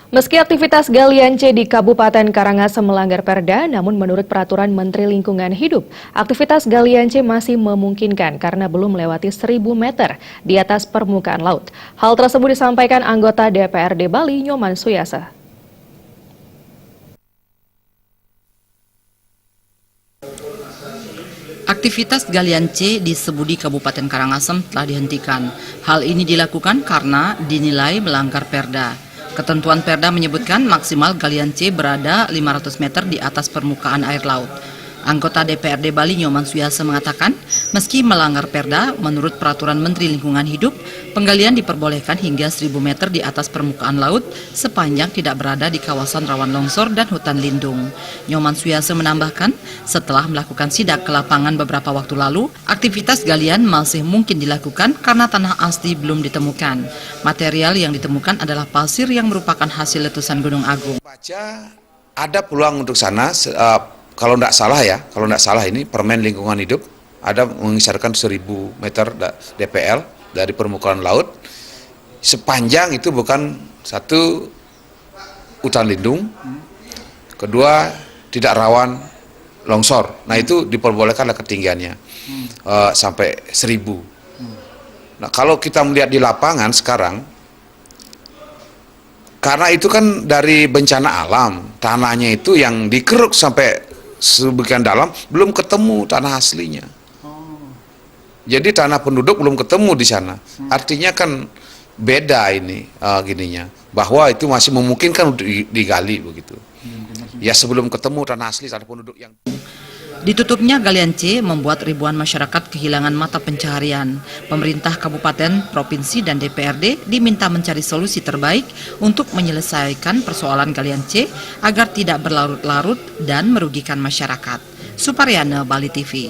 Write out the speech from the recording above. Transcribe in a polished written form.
Meski aktivitas galian C di Kabupaten Karangasem melanggar perda, namun menurut peraturan Menteri Lingkungan Hidup, aktivitas galian C masih memungkinkan karena belum melewati 1.000 meter di atas permukaan laut. Hal tersebut disampaikan anggota DPRD Bali, Nyoman Suyasa. Aktivitas galian C di Sebudi Kabupaten Karangasem telah dihentikan. Hal ini dilakukan karena dinilai melanggar perda. Ketentuan perda menyebutkan maksimal galian C berada 500 meter di atas permukaan air laut. Anggota DPRD Bali Nyoman Suyasa mengatakan, meski melanggar perda, menurut peraturan Menteri Lingkungan Hidup, penggalian diperbolehkan hingga 1.000 meter di atas permukaan laut sepanjang tidak berada di kawasan rawan longsor dan hutan lindung. Nyoman Suyasa menambahkan, setelah melakukan sidak ke lapangan beberapa waktu lalu, aktivitas galian masih mungkin dilakukan karena tanah asli belum ditemukan. Material yang ditemukan adalah pasir yang merupakan hasil letusan Gunung Agung. Baca ada peluang untuk sana. Kalau tidak salah ini Permen Lingkungan Hidup ada mengisarkan 1.000 meter DPL dari permukaan laut, sepanjang itu bukan satu hutan lindung, kedua tidak rawan longsor. Nah itu diperbolehkanlah ketinggiannya sampai 1.000. Nah kalau kita melihat di lapangan sekarang, karena itu kan dari bencana alam, tanahnya itu yang dikeruk sampai sebagian dalam, belum ketemu tanah aslinya. Jadi tanah penduduk belum ketemu di sana. Artinya kan beda ini gininya, bahwa itu masih memungkinkan untuk digali begitu. Ya sebelum ketemu tanah asli, tanah penduduk yang... Ditutupnya galian C membuat ribuan masyarakat kehilangan mata pencaharian. Pemerintah kabupaten, provinsi, dan DPRD diminta mencari solusi terbaik untuk menyelesaikan persoalan galian C agar tidak berlarut-larut dan merugikan masyarakat. Suparyana, Bali TV.